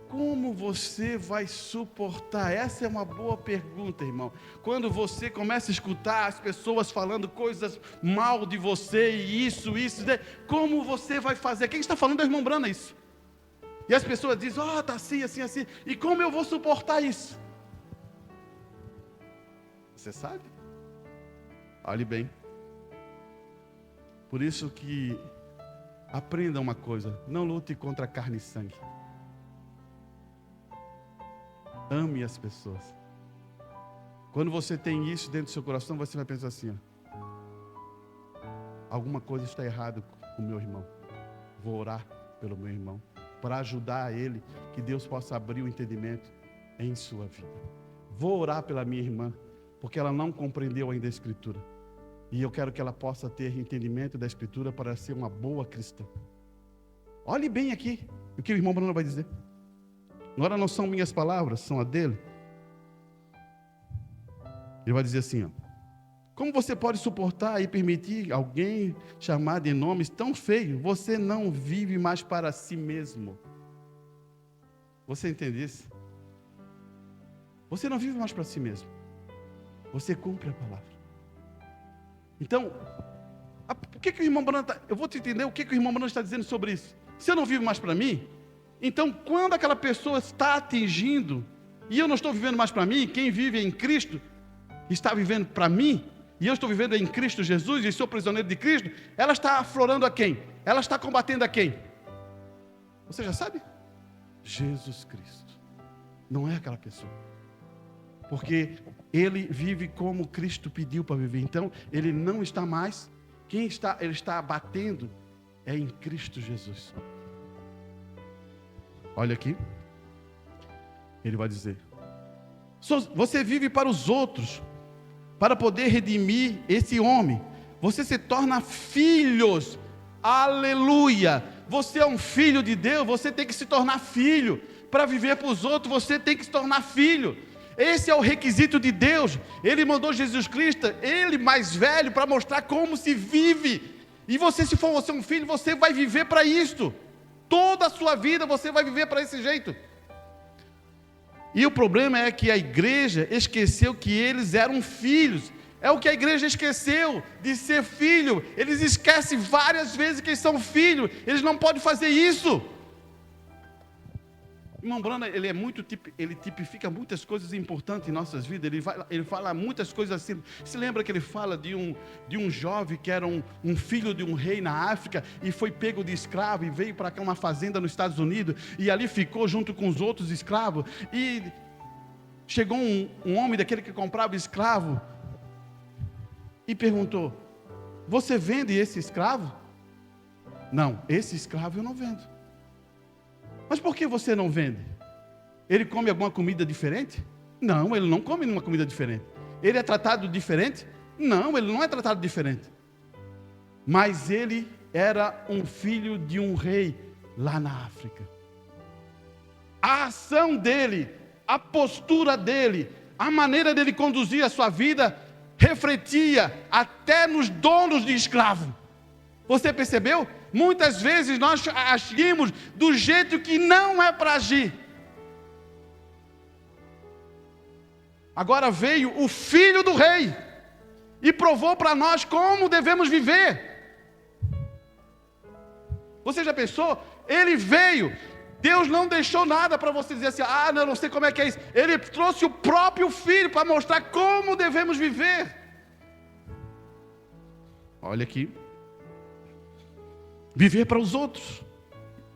Como você vai suportar? Essa é uma boa pergunta, irmão. Quando você começa a escutar as pessoas falando coisas mal de você, e isso, como você vai fazer? Quem está falando é o irmão Brana, isso. E as pessoas dizem, está assim, assim, assim. E como eu vou suportar isso? Você sabe? Olhe bem. Por isso que aprenda uma coisa, não lute contra carne e sangue. Ame as pessoas. Quando você tem isso dentro do seu coração, você vai pensar assim, alguma coisa está errada com o meu irmão. Vou orar pelo meu irmão, para ajudar ele, que Deus possa abrir o entendimento em sua vida. Vou orar pela minha irmã, porque ela não compreendeu ainda a Escritura. E eu quero que ela possa ter entendimento da Escritura para ser uma boa cristã. Olhe bem aqui o que o irmão Bruno vai dizer. Agora não são minhas palavras, são a dele. Ele vai dizer assim, como você pode suportar e permitir alguém chamar de nomes tão feios? Você não vive mais para si mesmo. Você entende isso? Você não vive mais para si mesmo. Você cumpre a palavra. Então, o que o irmão Bruno está... Eu vou te entender o que o irmão Bruno está dizendo sobre isso. Se eu não vivo mais para mim, Então, quando aquela pessoa está atingindo, e eu não estou vivendo mais para mim, quem vive em Cristo está vivendo para mim, e eu estou vivendo em Cristo Jesus, e sou prisioneiro de Cristo, ela está aflorando a quem? Ela está combatendo a quem? Você já sabe? Jesus Cristo. Não é aquela pessoa. Porque ele vive como Cristo pediu para viver. Então, ele não está mais. Ele está batendo é em Cristo Jesus. Olha aqui. Ele vai dizer: você vive para os outros, para poder redimir esse homem. Você se torna filhos. Aleluia. Você é um filho de Deus, você tem que se tornar filho. Para viver para os outros, você tem que se tornar filho. Esse é o requisito de Deus. Ele mandou Jesus Cristo, ele mais velho, para mostrar como se vive. E você, se for você um filho, você vai viver para isto. Toda a sua vida você vai viver para esse jeito. E o problema é que a igreja esqueceu que eles eram filhos. É o que a igreja esqueceu, de ser filho. Eles esquecem várias vezes que eles são filhos. Eles não podem fazer isso. Irmão Branham, ele tipifica muitas coisas importantes em nossas vidas. Ele fala muitas coisas assim. Se lembra que ele fala de um jovem que era um filho de um rei na África e foi pego de escravo e veio para cá uma fazenda nos Estados Unidos e ali ficou junto com os outros escravos. E chegou um homem daquele que comprava escravo e perguntou: você vende esse escravo? Não, esse escravo eu não vendo. Mas por que você não vende? Ele come alguma comida diferente? Não, ele não come uma comida diferente. Ele é tratado diferente? Não, ele não é tratado diferente. Mas ele era um filho de um rei lá na África. A ação dele, a postura dele, a maneira dele conduzir a sua vida, refletia até nos donos de escravo. Você percebeu? Muitas vezes nós agimos do jeito que não é para agir. Agora veio o filho do rei e provou para nós como devemos viver. Você já pensou? Ele veio. Deus não deixou nada para você dizer assim: ah, não sei como é que é isso. Ele trouxe o próprio filho para mostrar como devemos viver. Olha aqui. Viver para os outros.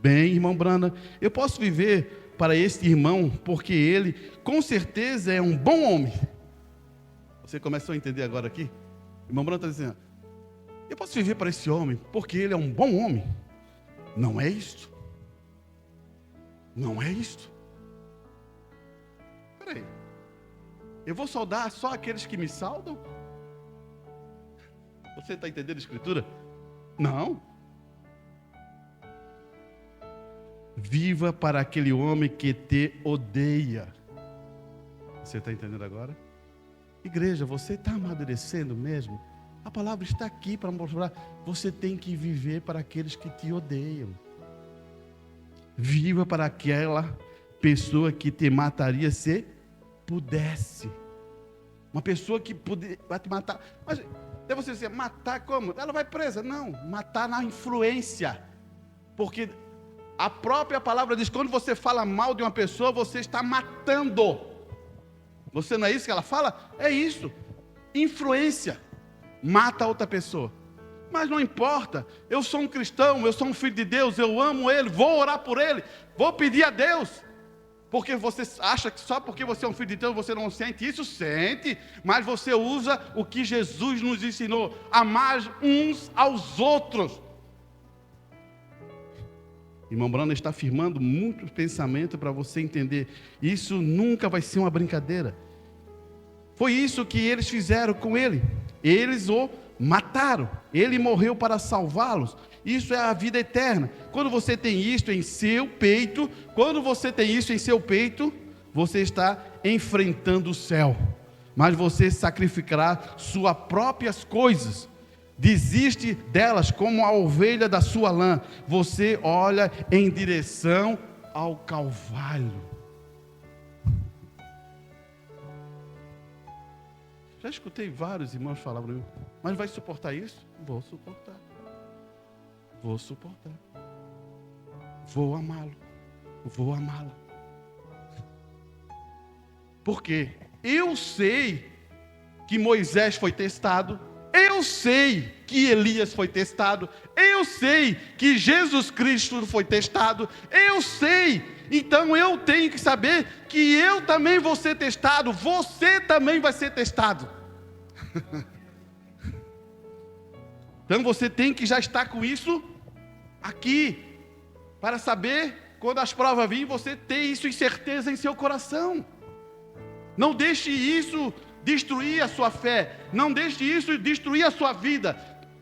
Bem, irmão Branham, eu posso viver para este irmão porque ele, com certeza, é um bom homem. Você começou a entender agora aqui? O irmão Branham está dizendo: eu posso viver para esse homem porque ele é um bom homem. Não é isto. Não é isto. Espera aí. Eu vou saudar só aqueles que me saudam? Você está entendendo a escritura? Não. Viva para aquele homem que te odeia. Você está entendendo agora? Igreja, você está amadurecendo mesmo? A palavra está aqui para mostrar. Você tem que viver para aqueles que te odeiam. Viva para aquela pessoa que te mataria se pudesse. Uma pessoa que vai te matar. Mas deve você dizer: matar como? Ela vai presa. Não, matar na influência. Porque a própria palavra diz: quando você fala mal de uma pessoa, você está matando. Você não é isso que ela fala? É isso. Influência. Mata outra pessoa. Mas não importa. Eu sou um cristão, eu sou um filho de Deus, eu amo Ele, vou orar por Ele, vou pedir a Deus. Porque você acha que só porque você é um filho de Deus você não sente isso? Sente. Mas você usa o que Jesus nos ensinou: amar uns aos outros. Irmão Branham está afirmando muito pensamento para você entender. Isso nunca vai ser uma brincadeira. Foi isso que eles fizeram com ele. Eles o mataram. Ele morreu para salvá-los. Isso é a vida eterna. Quando você tem isto em seu peito, você está enfrentando o céu. Mas você sacrificará suas próprias coisas. Desiste delas como a ovelha da sua lã. Você olha em direção ao Calvário. Já escutei vários irmãos falar para mim: mas vai suportar isso? Vou suportar. Vou suportar. Vou amá-lo. vou amá-la. Porque eu sei que Moisés foi testado, eu sei que Elias foi testado, eu sei que Jesus Cristo foi testado, eu sei. Então eu tenho que saber que eu também vou ser testado, você também vai ser testado. Então você tem que já estar com isso aqui, para saber, quando as provas virem, você ter isso em certeza em seu coração. Não deixe isso destruir a sua fé, não deixe isso destruir a sua vida.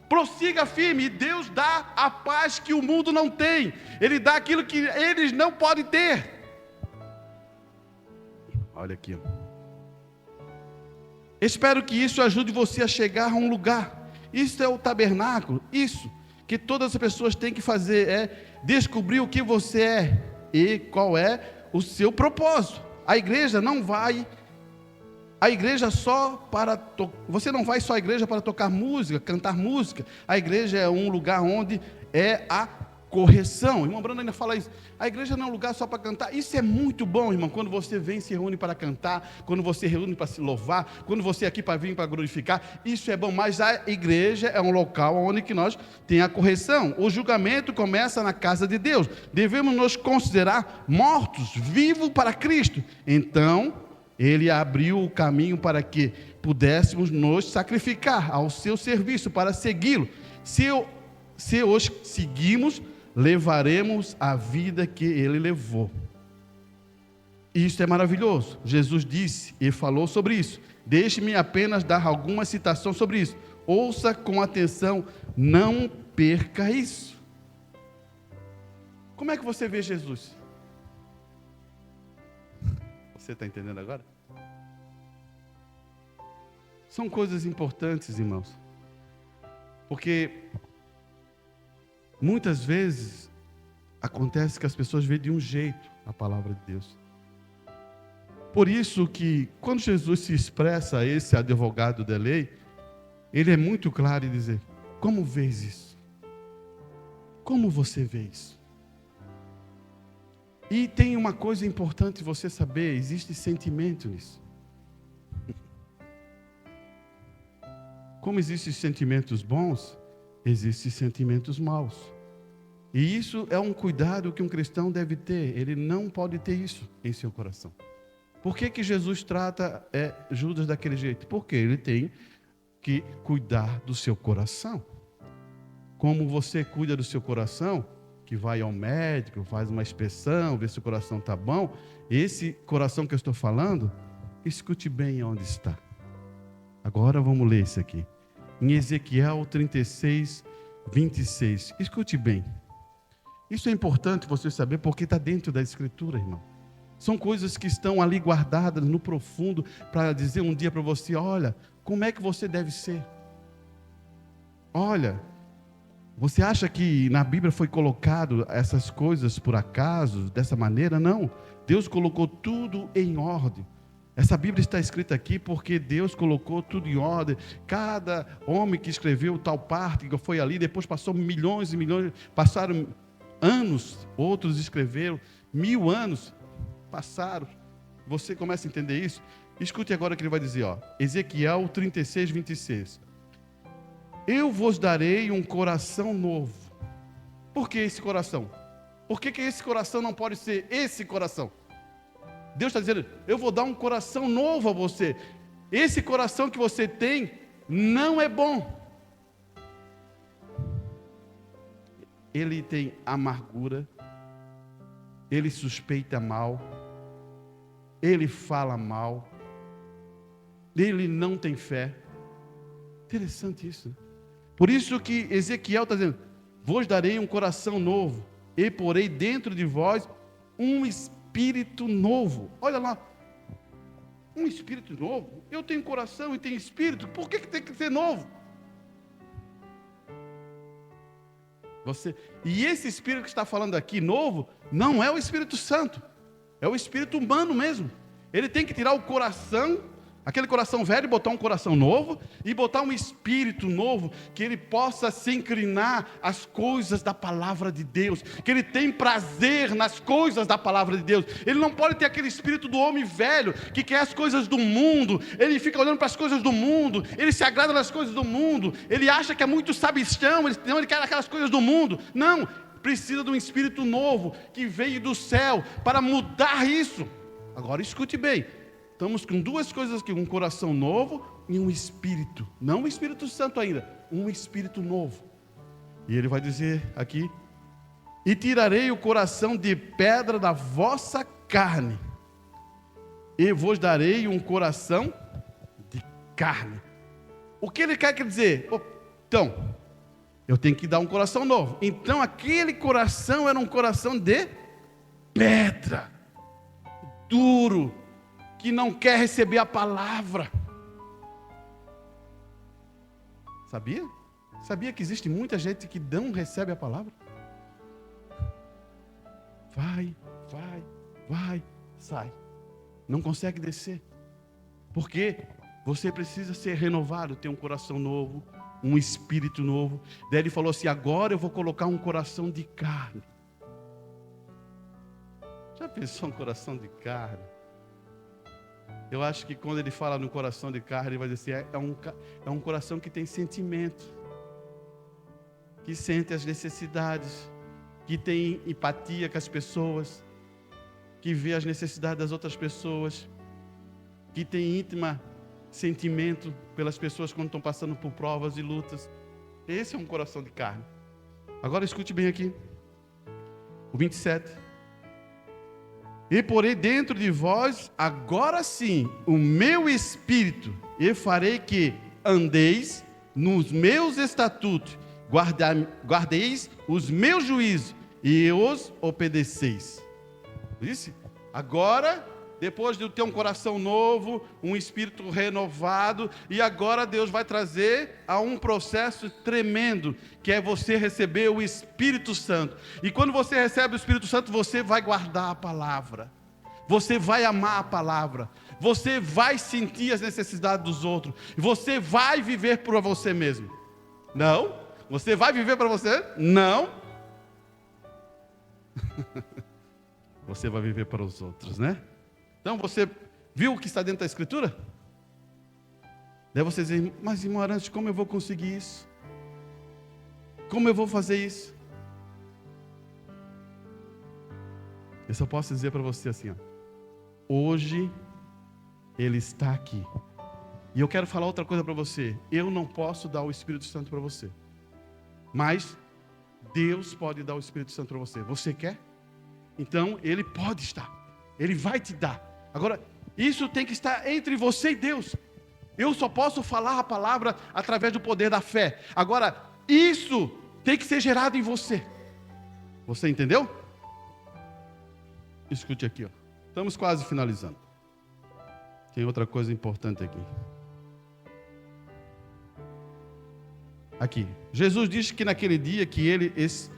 Prossiga firme, e Deus dá a paz que o mundo não tem, Ele dá aquilo que eles não podem ter. Olha aqui, espero que isso ajude você a chegar a um lugar. Isso é o tabernáculo, isso que todas as pessoas têm que fazer, é descobrir o que você é e qual é o seu propósito. A igreja não vai, você não vai só à igreja para tocar música, cantar música. A igreja é um lugar onde é a correção. Irmão Bruno ainda fala isso. A igreja não é um lugar só para cantar. Isso é muito bom, irmão, quando você vem e se reúne para cantar, quando você reúne para se louvar, quando você é aqui para vir para glorificar, isso é bom, mas a igreja é um local onde que nós tem a correção. O julgamento começa na casa de Deus. Devemos nos considerar mortos, vivos para Cristo. Então, Ele abriu o caminho para que pudéssemos nos sacrificar ao seu serviço, para segui-lo. Se os seguimos, levaremos a vida que Ele levou. Isso é maravilhoso. Jesus disse e falou sobre isso. Deixe-me apenas dar alguma citação sobre isso. Ouça com atenção, não perca isso. Como é que você vê Jesus? Você está entendendo agora? São coisas importantes, irmãos. Porque muitas vezes acontece que as pessoas veem de um jeito a palavra de Deus. Por isso que quando Jesus se expressa a esse advogado da lei, ele é muito claro em dizer: como vês isso? Como você vê isso? E tem uma coisa importante você saber: existe sentimento nisso. Como existem sentimentos bons, existem sentimentos maus. E isso é um cuidado que um cristão deve ter. Ele não pode ter isso em seu coração. Por que Jesus trata Judas daquele jeito? Porque ele tem que cuidar do seu coração. Como você cuida do seu coração, que vai ao médico, faz uma inspeção, vê se o coração está bom. Esse coração que eu estou falando, escute bem onde está. Agora vamos ler isso aqui. Em Ezequiel 36, 26. Escute bem. Isso é importante você saber, porque está dentro da Escritura, irmão. São coisas que estão ali guardadas no profundo, para dizer um dia para você: olha, como é que você deve ser? Olha, você acha que na Bíblia foi colocado essas coisas por acaso, dessa maneira? Não. Deus colocou tudo em ordem. Essa Bíblia está escrita aqui porque Deus colocou tudo em ordem. Cada homem que escreveu tal parte, que foi ali, depois passou milhões e milhões, passaram anos, outros escreveram 1000 anos, passaram. Você começa a entender isso? Escute agora o que ele vai dizer, Ezequiel 36, 26. Eu vos darei um coração novo. Por que esse coração? Por que esse coração não pode ser esse coração? Deus está dizendo: eu vou dar um coração novo a você. Esse coração que você tem não é bom. Ele tem amargura, ele suspeita mal, ele fala mal, ele não tem fé. Interessante isso, né? Por isso que Ezequiel está dizendo: vos darei um coração novo, e porei dentro de vós um espírito novo. Olha lá, um espírito novo. Eu tenho coração e tenho espírito, por que tem que ser novo? E esse espírito que está falando aqui, novo, não é o Espírito Santo, é o espírito humano mesmo. Ele tem que tirar o coração Aquele coração velho, botar um coração novo e botar um espírito novo, que ele possa se inclinar às coisas da palavra de Deus, que ele tem prazer nas coisas da palavra de Deus. Ele não pode ter aquele espírito do homem velho, que quer as coisas do mundo, ele fica olhando para as coisas do mundo, ele se agrada nas coisas do mundo, ele acha que é muito sabichão, ele quer aquelas coisas do mundo. Não, precisa de um espírito novo, que veio do céu, para mudar isso. Agora escute bem, estamos com duas coisas aqui, um coração novo e um espírito, não o Espírito Santo ainda, um espírito novo. E ele vai dizer aqui: e tirarei o coração de pedra da vossa carne, e vos darei um coração de carne. O que ele quer dizer? Então, eu tenho que dar um coração novo. Então aquele coração era um coração de pedra, duro, que não quer receber a palavra. Sabia? Sabia que existe muita gente que não recebe a palavra? Vai, sai. Não consegue descer. Porque você precisa ser renovado, ter um coração novo, um espírito novo. Daí ele falou assim: agora eu vou colocar um coração de carne. Já pensou um coração de carne? Eu acho que quando ele fala no coração de carne, ele vai dizer assim, é um coração que tem sentimento, que sente as necessidades, que tem empatia com as pessoas, que vê as necessidades das outras pessoas, que tem íntima sentimento pelas pessoas quando estão passando por provas e lutas. Esse é um coração de carne. Agora escute bem aqui, o 27. E porei dentro de vós, agora sim, o meu espírito, e farei que andeis nos meus estatutos, guardeis os meus juízos, e os obedeceis. Disse? Agora, depois de ter um coração novo, um espírito renovado, e agora Deus vai trazer a um processo tremendo, que é você receber o Espírito Santo. E quando você recebe o Espírito Santo, você vai guardar a palavra, você vai amar a palavra, você vai sentir as necessidades dos outros, você vai viver por você mesmo. Não? Você vai viver para você? Não. Você vai viver para os outros, né? Então você viu o que está dentro da Escritura? Daí você diz: mas irmão Arantes, como eu vou conseguir isso? Como eu vou fazer isso? Eu só posso dizer para você assim, ó, hoje Ele está aqui. E eu quero falar outra coisa para você. Eu não posso dar o Espírito Santo para você, mas Deus pode dar o Espírito Santo para você. Você quer? Então Ele pode estar, Ele vai te dar. Agora, isso tem que estar entre você e Deus. Eu só posso falar a palavra através do poder da fé. Agora, isso tem que ser gerado em você. Você entendeu? Escute aqui, ó. Estamos quase finalizando. Tem outra coisa importante aqui. Aqui, Jesus disse que naquele dia que eles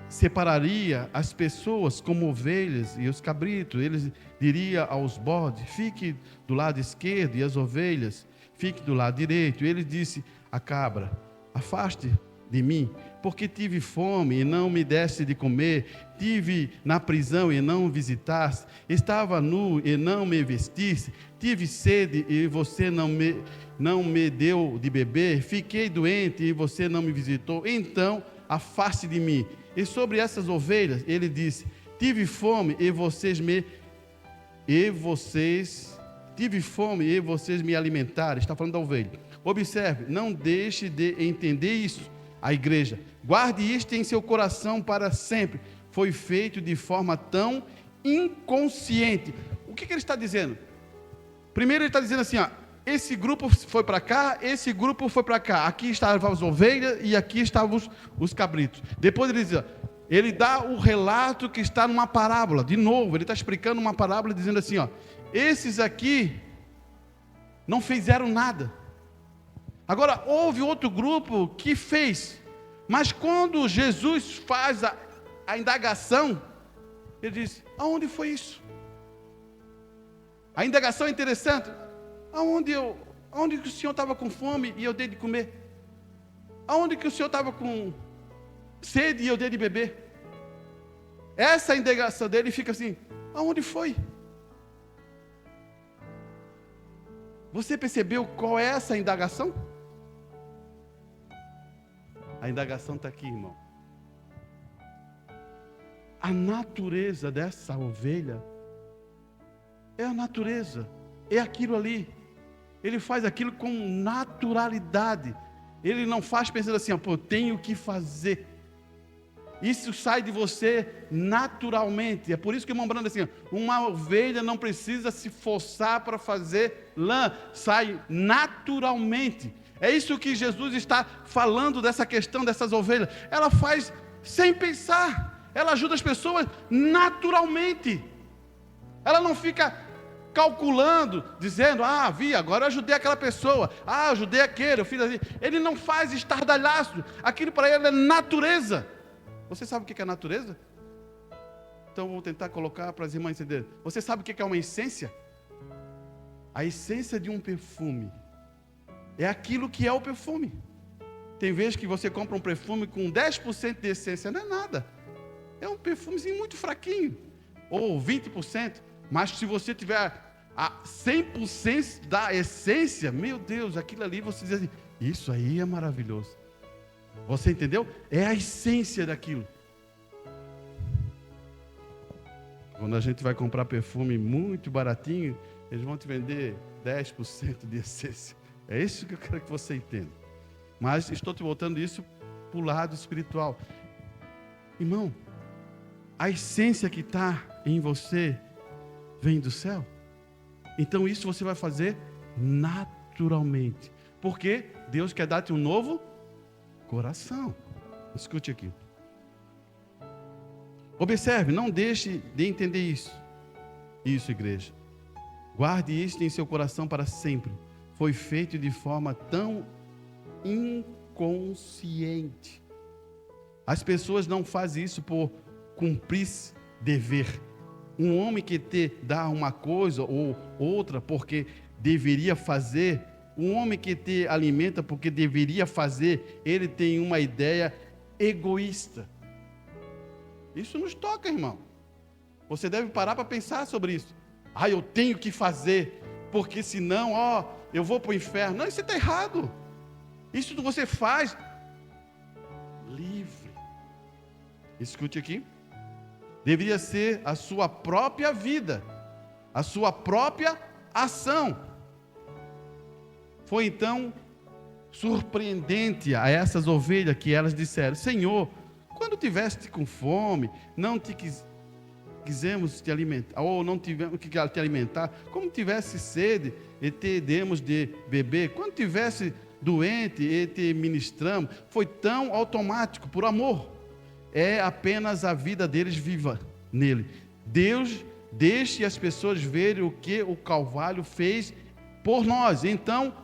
separaria as pessoas como ovelhas e os cabritos. Ele diria aos bodes: fique do lado esquerdo, e as ovelhas fique do lado direito. Ele disse à cabra: afaste de mim, porque tive fome e não me deste de comer, tive na prisão e não visitaste, estava nu e não me vestiste, tive sede e você não me deu de beber, fiquei doente e você não me visitou, então afaste de mim. E sobre essas ovelhas ele disse: tive fome e vocês me alimentaram. Está falando da ovelha. Observe, não deixe de entender isso. A igreja, guarde isto em seu coração para sempre. Foi feito de forma tão inconsciente. O que ele está dizendo? Primeiro ele está dizendo assim, ó, esse grupo foi para cá, esse grupo foi para cá. Aqui estavam as ovelhas e aqui estavam os cabritos. Depois ele diz, ele dá o relato que está numa parábola. De novo, ele está explicando uma parábola dizendo assim, ó, esses aqui não fizeram nada. Agora, houve outro grupo que fez, mas quando Jesus faz a indagação, ele diz: aonde foi isso? A indagação é interessante. Aonde que o Senhor estava com fome e eu dei de comer? Aonde que o Senhor estava com sede e eu dei de beber? Essa indagação dele fica assim: aonde foi? Você percebeu qual é essa indagação? A indagação está aqui, irmão. A natureza dessa ovelha é a natureza, é aquilo ali. Ele faz aquilo com naturalidade. Ele não faz pensando assim: pô, eu tenho que fazer. Isso sai de você naturalmente. É por isso que o irmão Brando assim: uma ovelha não precisa se forçar para fazer lã, sai naturalmente. É isso que Jesus está falando dessa questão dessas ovelhas. Ela faz sem pensar. Ela ajuda as pessoas naturalmente. Ela não fica calculando, dizendo: agora eu ajudei aquela pessoa, eu ajudei aquele, eu fiz assim. Ele não faz estardalhaço. Aquilo para ele é natureza. Você sabe o que é natureza? Então vou tentar colocar para as irmãs entenderem. Você sabe o que é uma essência? A essência de um perfume é aquilo que é o perfume. Tem vezes que você compra um perfume com 10% de essência, não é nada. É um perfumezinho muito fraquinho, ou 20%. Mas se você tiver a 100% da essência, meu Deus, aquilo ali você diz assim: isso aí é maravilhoso. Você entendeu? É a essência daquilo. Quando a gente vai comprar perfume muito baratinho, eles vão te vender 10% de essência. É isso que eu quero que você entenda. Mas estou te voltando isso para o lado espiritual. Irmão, a essência que está em você vem do céu. Então isso você vai fazer naturalmente. Porque Deus quer dar-te um novo coração. Escute aqui. Observe, não deixe de entender isso. Isso, igreja. Guarde isto em seu coração para sempre. Foi feito de forma tão inconsciente. As pessoas não fazem isso por cumprir dever. Um homem que te dá uma coisa ou outra porque deveria fazer, um homem que te alimenta porque deveria fazer, ele tem uma ideia egoísta. Isso nos toca, irmão. Você deve parar para pensar sobre isso. Eu tenho que fazer, porque senão, eu vou para o inferno. Não, isso está errado. Isso você faz livre. Escute aqui. Deveria ser a sua própria vida, a sua própria ação. Foi então surpreendente a essas ovelhas que elas disseram: Senhor, quando tiveste com fome, não te quisemos te alimentar, ou não tivemos que te alimentar, como tivesse sede, e te demos de beber, quando tivesse doente, e te ministramos. Foi tão automático, por amor. É apenas a vida deles viva nele. Deus deixe as pessoas verem o que o Calvário fez por nós. Então,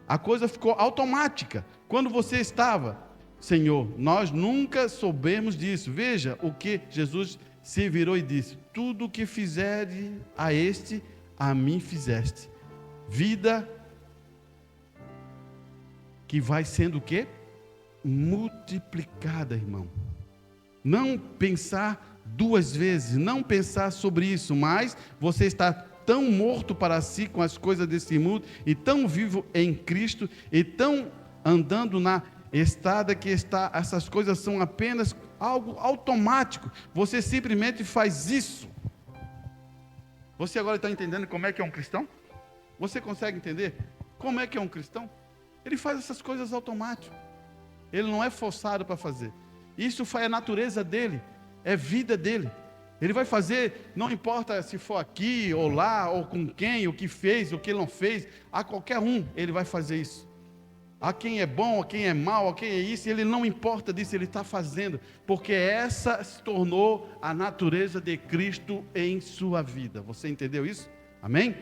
a coisa ficou automática. Quando você estava: Senhor, nós nunca soubemos disso. Veja o que Jesus se virou e disse: tudo o que fizere a este, a mim fizeste. Vida que vai sendo o quê? Multiplicada, irmão. Não pensar duas vezes, não pensar sobre isso, mas você está tão morto para si com as coisas desse mundo, e tão vivo em Cristo, e tão andando na estrada que está, essas coisas são apenas algo automático. Você simplesmente faz isso. Você agora está entendendo como é que é um cristão? Você consegue entender como é que é um cristão? Ele faz essas coisas automático. Ele não é forçado para fazer. Isso foi a natureza dele, é vida dele. Ele vai fazer, não importa se for aqui ou lá, ou com quem, o que fez, o que não fez, a qualquer um ele vai fazer isso. A quem é bom, a quem é mau, a quem é isso, ele não importa disso, ele está fazendo, porque essa se tornou a natureza de Cristo em sua vida. Você entendeu isso? Amém?